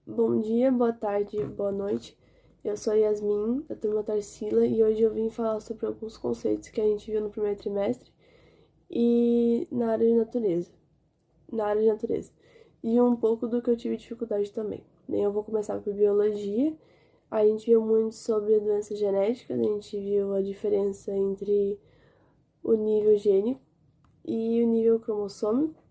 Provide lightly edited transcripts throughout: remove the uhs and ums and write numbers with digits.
Bom dia, boa tarde, boa noite. Eu sou a Yasmin, da turma Tarsila, e hoje eu vim falar sobre alguns conceitos que a gente viu no primeiro trimestre e na área de natureza, e um pouco do que eu tive dificuldade também. Bem, eu vou começar por biologia. A gente viu muito sobre doenças genéticas, a gente viu a diferença entre o nível gênico e o nível cromossômico.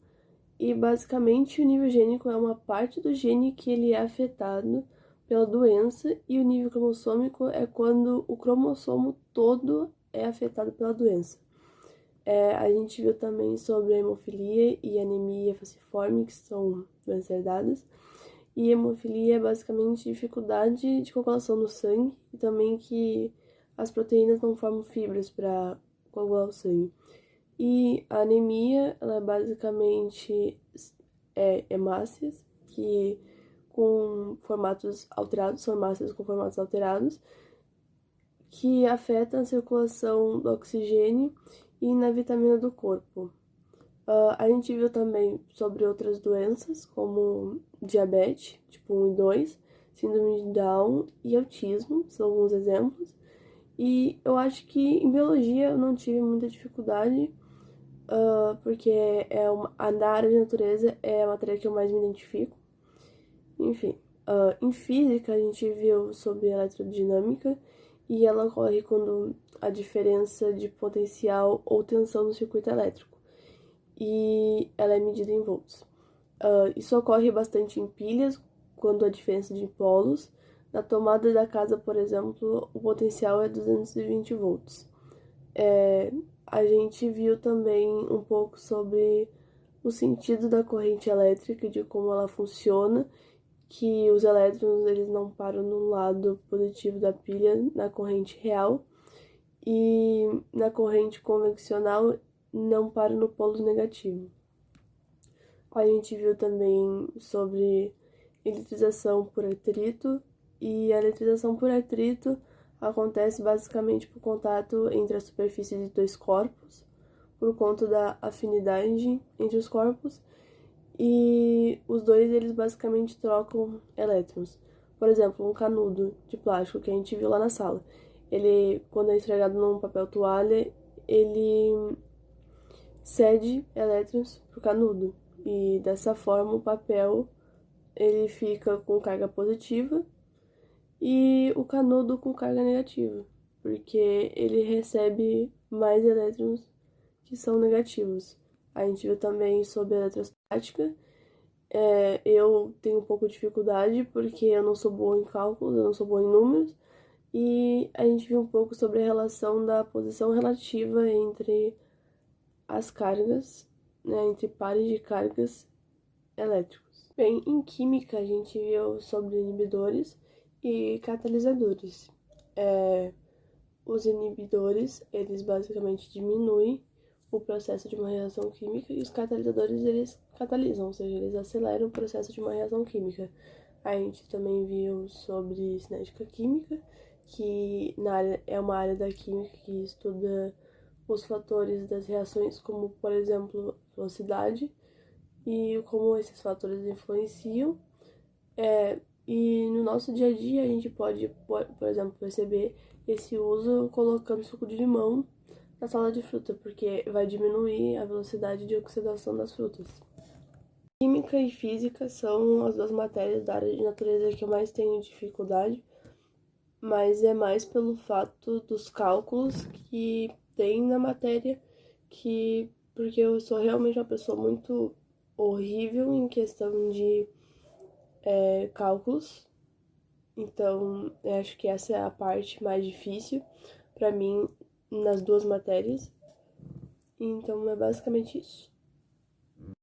E basicamente o nível gênico é uma parte do gene que ele é afetado pela doença, e o nível cromossômico é quando o cromossomo todo é afetado pela doença. A gente viu também sobre a hemofilia e anemia falciforme, que são doenças herdadas. E hemofilia é basicamente dificuldade de coagulação no sangue, e também que as proteínas não formam fibras para coagular o sangue. E a anemia, ela é basicamente hemácias, que com formatos alterados, são hemácias com formatos alterados, que afetam a circulação do oxigênio e na vitamina do corpo. A gente viu também sobre outras doenças, como diabetes, tipo 1 e 2, síndrome de Down e autismo, são alguns exemplos. E eu acho que em biologia eu não tive muita dificuldade, porque na área de natureza é a matéria que eu mais me identifico. Enfim, em física a gente viu sobre eletrodinâmica, e ela ocorre quando a diferença de potencial ou tensão no circuito elétrico, e ela é medida em volts. Isso ocorre bastante em pilhas, quando a diferença de polos. Na tomada da casa, por exemplo, o potencial é 220 volts. A gente viu também um pouco sobre o sentido da corrente elétrica e de como ela funciona, que os elétrons eles não param no lado positivo da pilha na corrente real, e na corrente convencional não para no polo negativo. A gente viu também sobre eletrização por atrito, e a eletrização por atrito acontece basicamente por contato entre a superfície de dois corpos, por conta da afinidade entre os corpos, e os dois eles basicamente trocam elétrons. Por exemplo, um canudo de plástico que a gente viu lá na sala, ele, quando é esfregado num papel toalha, ele cede elétrons pro canudo, e dessa forma o papel ele fica com carga positiva e o canudo com carga negativa, porque ele recebe mais elétrons que são negativos. A gente viu também sobre a eletrostática. Eu tenho um pouco de dificuldade porque eu não sou boa em cálculos, eu não sou boa em números, e a gente viu um pouco sobre a relação da posição relativa entre as cargas, né, entre pares de cargas elétricos. Bem, em química a gente viu sobre inibidores e catalisadores. Os inibidores, eles basicamente diminuem o processo de uma reação química, e os catalisadores, eles catalisam, ou seja, eles aceleram o processo de uma reação química. A gente também viu sobre cinética química, que é uma área da química que estuda os fatores das reações, como, por exemplo, velocidade, e como esses fatores influenciam. E no nosso dia a dia a gente pode, por exemplo, perceber esse uso colocando suco de limão na salada de fruta, porque vai diminuir a velocidade de oxidação das frutas. Química e física são as duas matérias da área de natureza que eu mais tenho dificuldade, mas é mais pelo fato dos cálculos que tem na matéria, porque eu sou realmente uma pessoa muito horrível em questão de cálculos. Então, eu acho que essa é a parte mais difícil para mim nas duas matérias. Então, é basicamente isso.